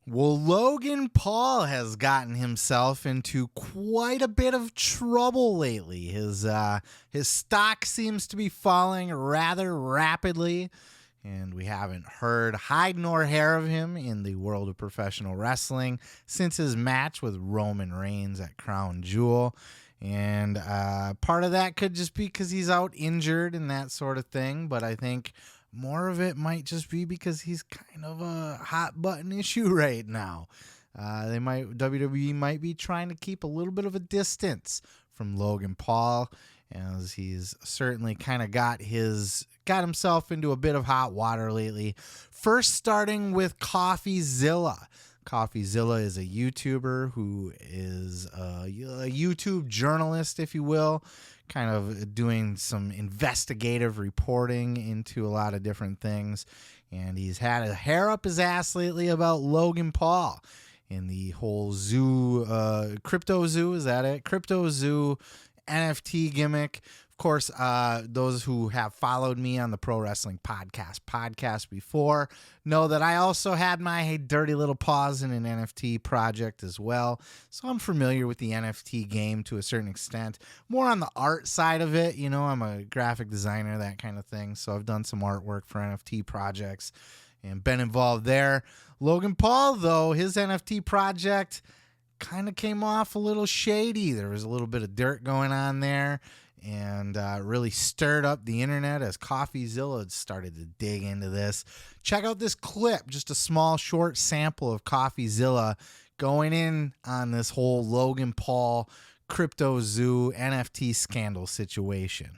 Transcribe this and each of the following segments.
Well, Logan Paul has gotten himself into quite a bit of trouble lately. His stock seems to be falling rather rapidly, and we haven't heard hide nor hair of him in the world of professional wrestling since his match with Roman Reigns at Crown Jewel. And part of that could just be because he's out injured and that sort of thing, but I think more of it might just be because he's kind of a hot button issue right now. WWE might be trying to keep a little bit of a distance from Logan Paul, as he's certainly kind of got himself into a bit of hot water lately. First, starting with Coffeezilla. Coffeezilla is a YouTuber who is a YouTube journalist, if you will, kind of doing some investigative reporting into a lot of different things. And he's had a hair up his ass lately about Logan Paul and the whole crypto zoo, is that it? Crypto zoo NFT gimmick. Of course, those who have followed me on the Pro Wrestling podcast before know that I also had my dirty little paws in an NFT project as well. So I'm familiar with the NFT game to a certain extent, more on the art side of it. You know, I'm a graphic designer, that kind of thing. So I've done some artwork for NFT projects and been involved there. Logan Paul, though, his NFT project kind of came off a little shady. There was a little bit of dirt going on there, and really stirred up the internet as Coffeezilla started to dig into this. Check out this clip, just a small short sample of Coffeezilla going in on this whole Logan Paul crypto zoo NFT scandal situation.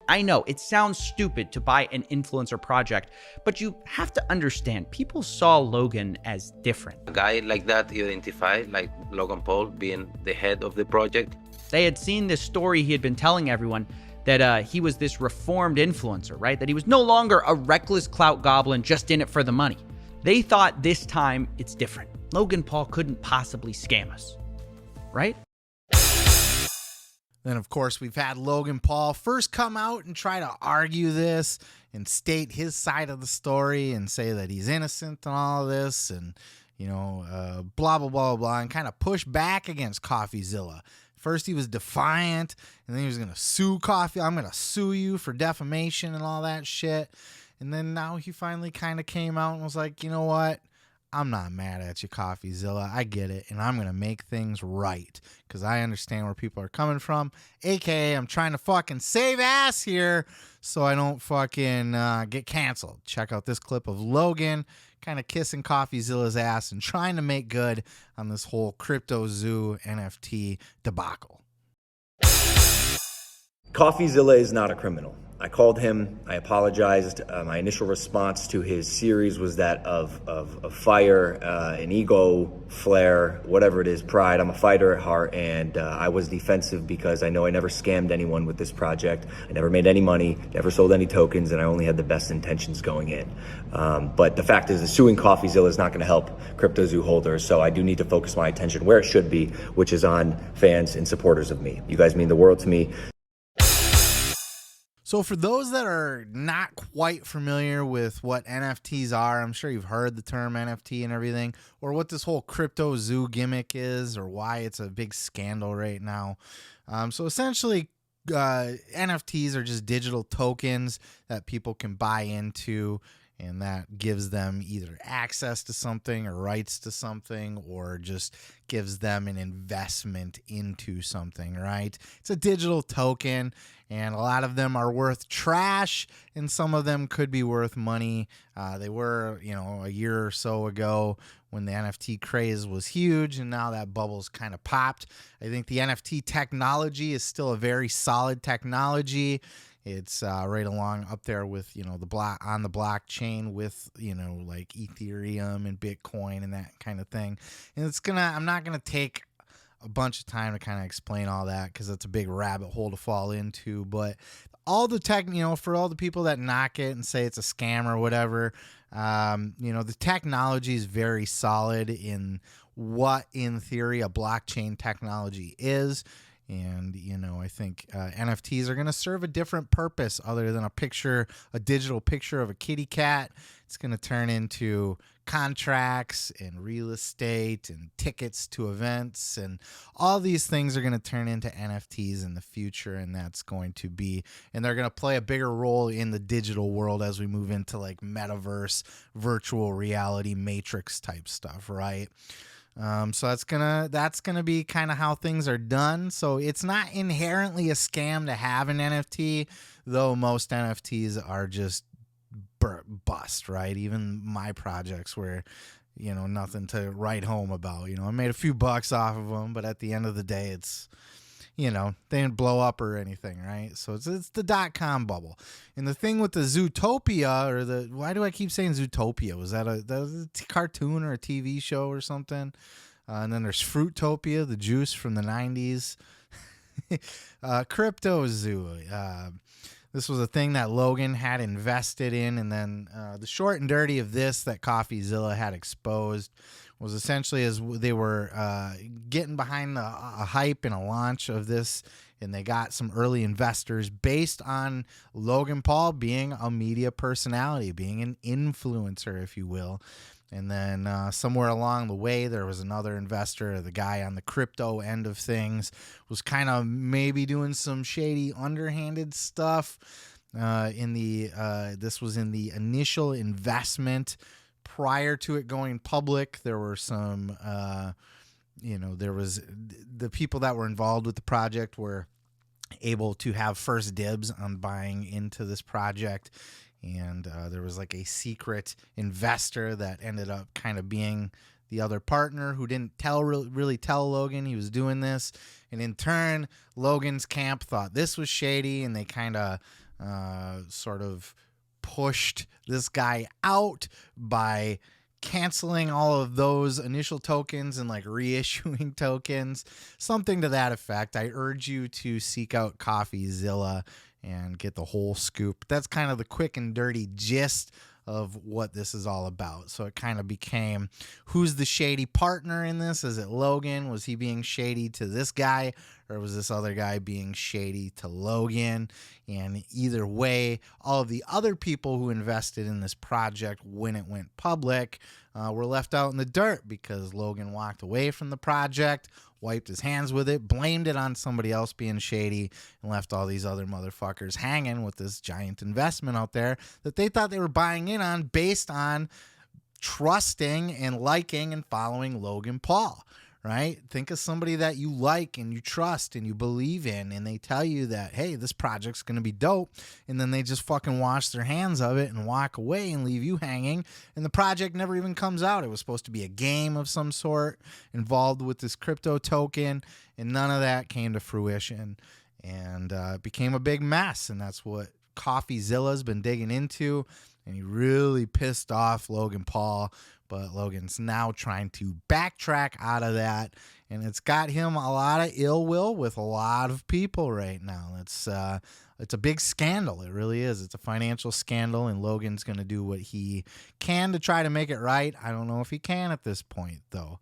I know it sounds stupid to buy an influencer project, but you have to understand, people saw Logan as different. A guy like that identified, like Logan Paul being the head of the project. They had seen this story he had been telling everyone that he was this reformed influencer, right? That he was no longer a reckless clout goblin just in it for the money. They thought this time it's different. Logan Paul couldn't possibly scam us, right? Then, of course, we've had Logan Paul first come out and try to argue this and state his side of the story and say that he's innocent in all of this and, blah, blah, blah, blah, and kind of push back against Coffeezilla. First, he was defiant, and then he was going to sue Coffee. I'm going to sue you for defamation and all that shit. And then now he finally kind of came out and was like, you know what? I'm not mad at you, Coffeezilla. I get it, and I'm going to make things right because I understand where people are coming from, a.k.a. I'm trying to fucking save ass here so I don't fucking get canceled. Check out this clip of Logan kind of kissing Coffeezilla's ass and trying to make good on this whole crypto zoo NFT debacle. Coffeezilla is not a criminal. I called him, I apologized. My initial response to his series was that of fire, an ego, flare, whatever it is, pride. I'm a fighter at heart, and I was defensive because I know I never scammed anyone with this project. I never made any money, never sold any tokens, and I only had the best intentions going in. But the fact is that suing Coffeezilla is not going to help CryptoZoo holders, so I do need to focus my attention where it should be, which is on fans and supporters of me. You guys mean the world to me. So for those that are not quite familiar with what NFTs are, I'm sure you've heard the term NFT and everything, or what this whole crypto zoo gimmick is, or why it's a big scandal right now. So essentially, NFTs are just digital tokens that people can buy into, and that gives them either access to something or rights to something, or just gives them an investment into something, right? It's a digital token, and a lot of them are worth trash, and some of them could be worth money. They were, a year or so ago when the NFT craze was huge, and now that bubble's kind of popped. I think the NFT technology is still a very solid technology. It's right along up there with, the on the blockchain with, like Ethereum and Bitcoin and that kind of thing. And I'm not going to take a bunch of time to kind of explain all that because it's a big rabbit hole to fall into. But all the tech, for all the people that knock it and say it's a scam or whatever, the technology is very solid in what, in theory, a blockchain technology is. And, I think NFTs are going to serve a different purpose other than a digital picture of a kitty cat. It's going to turn into contracts and real estate and tickets to events, and all these things are going to turn into NFTs in the future. And they're going to play a bigger role in the digital world as we move into like metaverse, virtual reality, matrix type stuff, right? So that's gonna be kind of how things are done. So it's not inherently a scam to have an NFT, though most NFTs are just bust, right? Even my projects were, nothing to write home about. I made a few bucks off of them, but at the end of the day, it's, they didn't blow up or anything, right? So it's the .com bubble. And the thing with the Zootopia, why do I keep saying Zootopia? Was that a cartoon or a TV show or something? And then there's Fruitopia, the juice from the 90s. Crypto Zoo. This was a thing that Logan had invested in, and then the short and dirty of this that Coffeezilla had exposed was essentially as they were getting behind a hype and a launch of this, and they got some early investors based on Logan Paul being a media personality, being an influencer, if you will. And then somewhere along the way, there was another investor, the guy on the crypto end of things, was kind of maybe doing some shady, underhanded stuff. This was in the initial investment. Prior to it going public, there were some, there was the people that were involved with the project were able to have first dibs on buying into this project. And there was like a secret investor that ended up kind of being the other partner who didn't really tell Logan he was doing this. And in turn, Logan's camp thought this was shady, and they kind of sort of pushed this guy out by canceling all of those initial tokens and like reissuing tokens, something to that effect. I urge you to seek out Coffeezilla and get the whole scoop. That's kind of the quick and dirty gist of what this is all about. So it kind of became, who's the shady partner in this? Is it Logan? Was he being shady to this guy, or was this other guy being shady to Logan? And either way, all of the other people who invested in this project when it went public were left out in the dirt because Logan walked away from the project, wiped his hands with it, blamed it on somebody else being shady, and left all these other motherfuckers hanging with this giant investment out there that they thought they were buying in on based on trusting and liking and following Logan Paul, right? Think of somebody that you like and you trust and you believe in, and they tell you that, hey, this project's going to be dope, and then they just fucking wash their hands of it and walk away and leave you hanging, and the project never even comes out. It was supposed to be a game of some sort involved with this crypto token, and none of that came to fruition, and it became a big mess, and that's what Coffeezilla's been digging into, and he really pissed off Logan Paul. But Logan's now trying to backtrack out of that, and it's got him a lot of ill will with a lot of people right now. It's a big scandal. It really is. It's a financial scandal, and Logan's going to do what he can to try to make it right. I don't know if he can at this point, though.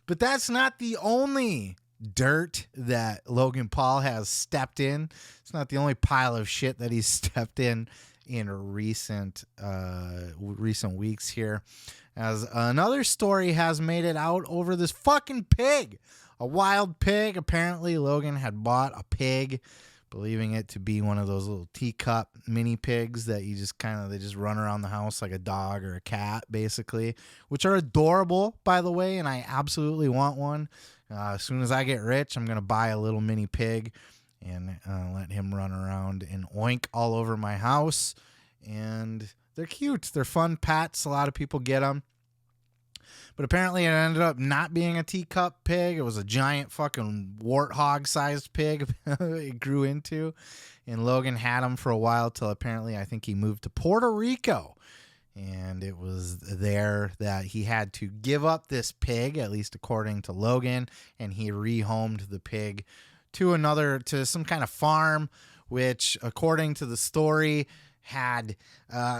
But that's not the only dirt that Logan Paul has stepped in. It's not the only pile of shit that he's stepped in recent weeks here, as another story has made it out over this fucking pig, a wild pig. Apparently Logan had bought a pig, believing it to be one of those little teacup mini pigs that you just they just run around the house like a dog or a cat, basically, which are adorable, by the way, and I absolutely want one. As soon as I get rich, I'm going to buy a little mini pig and let him run around and oink all over my house. And they're cute. They're fun pets. A lot of people get them. But apparently it ended up not being a teacup pig. It was a giant fucking warthog-sized pig it grew into. And Logan had him for a while till apparently I think he moved to Puerto Rico. And it was there that he had to give up this pig, at least according to Logan. And he rehomed the pig to some kind of farm, which according to the story had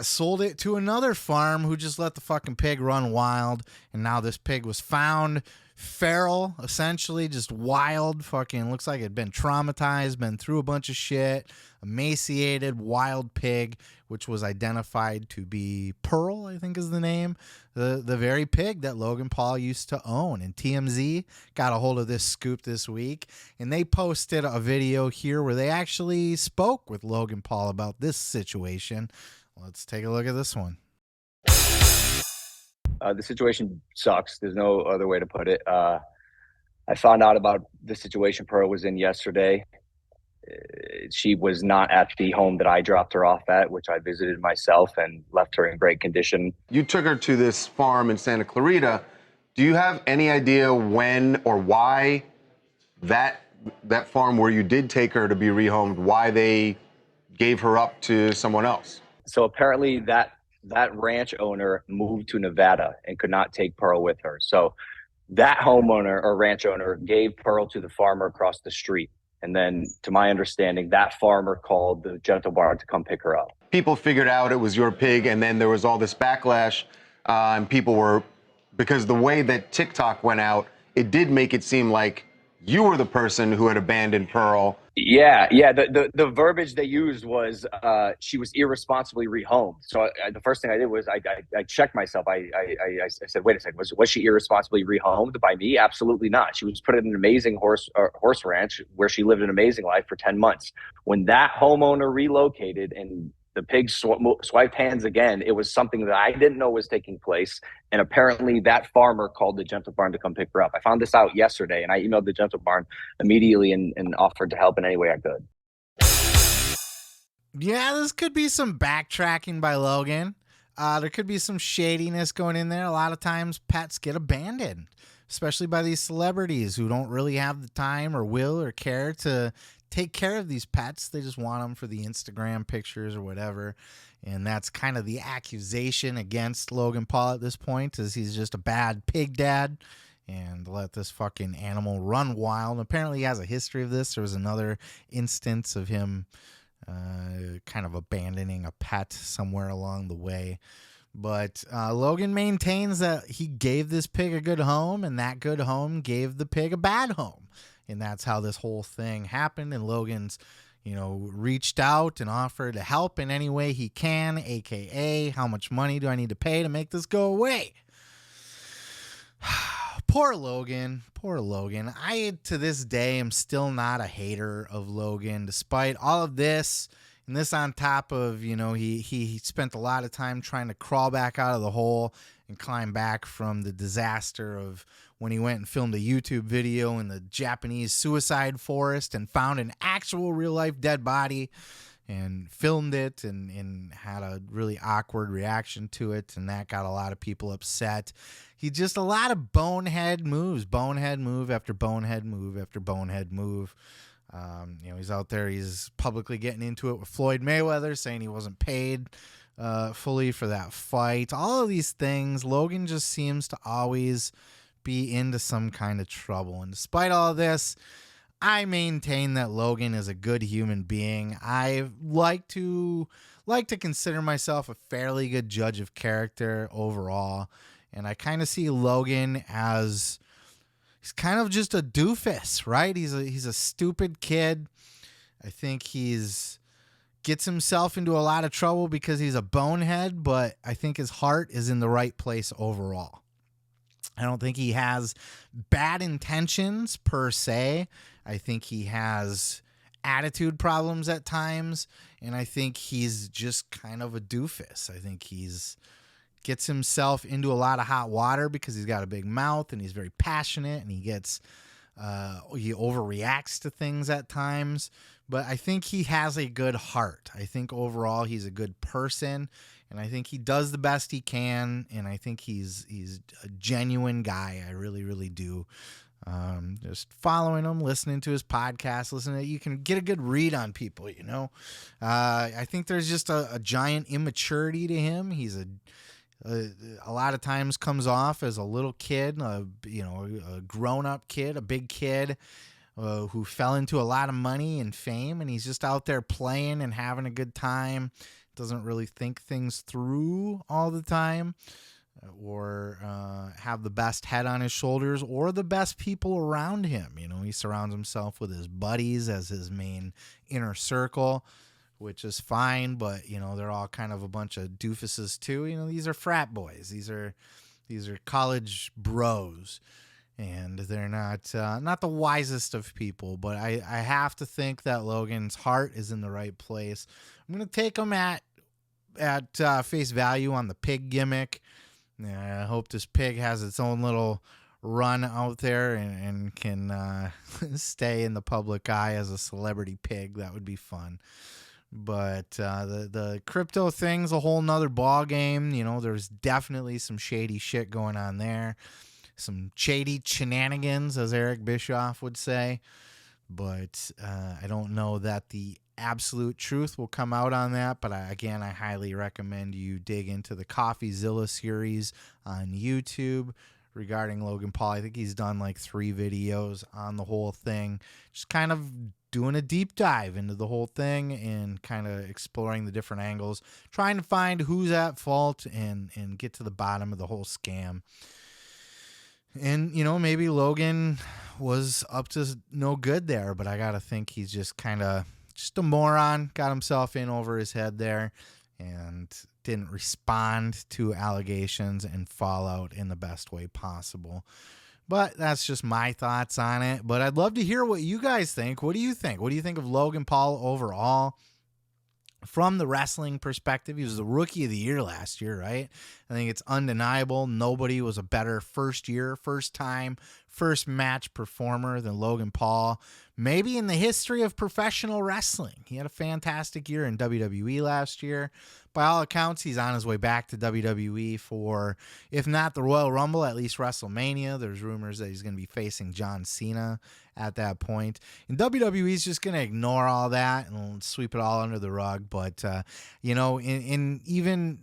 sold it to another farm who just let the fucking pig run wild. And now this pig was found feral, essentially, just wild, fucking looks like it'd been traumatized, been through a bunch of shit, emaciated, wild pig, which was identified to be Pearl, I think is the name, the very pig that Logan Paul used to own. And TMZ got a hold of this scoop this week, and they posted a video here where they actually spoke with Logan Paul about this situation. Let's take a look at this one. The situation sucks. There's no other way to put it. I found out about the situation Pearl was in yesterday. She was not at the home that I dropped her off at, which I visited myself and left her in great condition. You took her to this farm in Santa Clarita. Do you have any idea when or why that farm where you did take her to be rehomed, why they gave her up to someone else? So apparently that ranch owner moved to Nevada and could not take Pearl with her. So that homeowner or ranch owner gave Pearl to the farmer across the street. And then, to my understanding, that farmer called the Gentle Barn to come pick her up. People figured out it was your pig, and then there was all this backlash, and people were, because the way that TikTok went out, it did make it seem like you were the person who had abandoned Pearl. Yeah. The verbiage they used was she was irresponsibly rehomed. So the first thing I did was I checked myself. I said, wait a second, was she irresponsibly rehomed by me? Absolutely not. She was put in an amazing horse ranch where she lived an amazing life for 10 months. When that homeowner relocated and the pig swiped hands again, it was something that I didn't know was taking place. And apparently that farmer called the Gentle Barn to come pick her up. I found this out yesterday, and I emailed the Gentle Barn immediately and offered to help in any way I could. Yeah, this could be some backtracking by Logan. There could be some shadiness going in there. A lot of times pets get abandoned, especially by these celebrities who don't really have the time or will or care to take care of these pets. They just want them for the Instagram pictures or whatever. And that's kind of the accusation against Logan Paul at this point, is he's just a bad pig dad and let this fucking animal run wild. Apparently he has a history of this. There was another instance of him kind of abandoning a pet somewhere along the way. But Logan maintains that he gave this pig a good home, and that good home gave the pig a bad home. And that's how this whole thing happened. And Logan's, reached out and offered to help in any way he can, AKA, how much money do I need to pay to make this go away? Poor Logan. I, to this day, am still not a hater of Logan, despite all of this. And this on top of, he spent a lot of time trying to crawl back out of the hole and climb back from the disaster of when he went and filmed a YouTube video in the Japanese suicide forest and found an actual real life dead body and filmed it and had a really awkward reaction to it. And that got a lot of people upset. He just a lot of bonehead moves, bonehead move after bonehead move after bonehead move. He's out there, he's publicly getting into it with Floyd Mayweather, saying he wasn't paid fully for that fight. All of these things, Logan just seems to always be into some kind of trouble. And despite all of this, I maintain that Logan is a good human being. I like to consider myself a fairly good judge of character overall. And I kind of see Logan as, he's kind of just a doofus, right? He's a stupid kid. I think gets himself into a lot of trouble because he's a bonehead, but I think his heart is in the right place overall. I don't think he has bad intentions per se. I think he has attitude problems at times, and I think he's just kind of a doofus. I think gets himself into a lot of hot water because he's got a big mouth and he's very passionate, and he overreacts to things at times. But I think he has a good heart. I think overall he's a good person, and I think he does the best he can, and I think he's a genuine guy. I really, really do. Just following him, listening to his podcast, you can get a good read on people, I think there's just a giant immaturity to him. He's a lot of times comes off as a little kid, a grown-up kid, a big kid who fell into a lot of money and fame, and he's just out there playing and having a good time. Doesn't really think things through all the time, or have the best head on his shoulders or the best people around him. You know, he surrounds himself with his buddies as his main inner circle, which is fine, but, you know, they're all kind of a bunch of doofuses too. You know, these are frat boys. These are college bros, and they're not the wisest of people, but I have to think that Logan's heart is in the right place. I'm going to take him at face value on the pig gimmick. I hope this pig has its own little run out there and can stay in the public eye as a celebrity pig. That would be fun. But the crypto thing's a whole nother ball game. You know, there's definitely some shady shit going on there. Some shady shenanigans, as Eric Bischoff would say. But I don't know that the absolute truth will come out on that. But I highly recommend you dig into the Coffeezilla series on YouTube regarding Logan Paul. I think he's done like 3 videos on the whole thing. Just kind of doing a deep dive into the whole thing and kind of exploring the different angles, trying to find who's at fault and get to the bottom of the whole scam. And, you know, maybe Logan was up to no good there, but I got to think he's just kind of just a moron, got himself in over his head there and didn't respond to allegations and fallout in the best way possible. But that's just my thoughts on it. But I'd love to hear what you guys think. What do you think? What do you think of Logan Paul overall? From the wrestling perspective, he was the rookie of the year last year, right? I think it's undeniable. Nobody was a better first match performer than Logan Paul, maybe in the history of professional wrestling. He had a fantastic year in WWE last year. By all accounts, he's on his way back to WWE for, if not the Royal Rumble, at least WrestleMania. There's rumors that he's going to be facing John Cena at that point. And WWE's just going to ignore all that and sweep it all under the rug. But, you know, even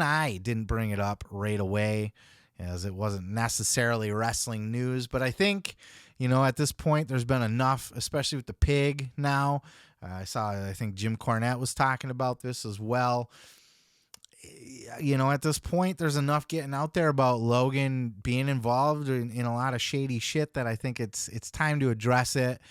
I didn't bring it up right away, as it wasn't necessarily wrestling news. But I think, you know, at this point, there's been enough, especially with the pig now. I think Jim Cornette was talking about this as well. You know, at this point, there's enough getting out there about Logan being involved in a lot of shady shit that I think it's time to address it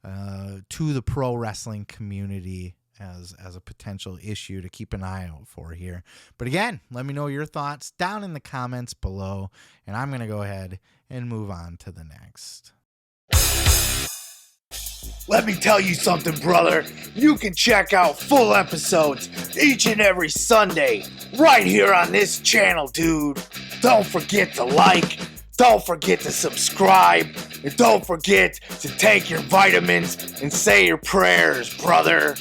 to the pro wrestling community as a potential issue to keep an eye out for here. But again, let me know your thoughts down in the comments below, and I'm going to go ahead and move on to the next. Let me tell you something, brother. You can check out full episodes each and every Sunday right here on this channel, dude. Don't forget to like, don't forget to subscribe, and don't forget to take your vitamins and say your prayers, brother.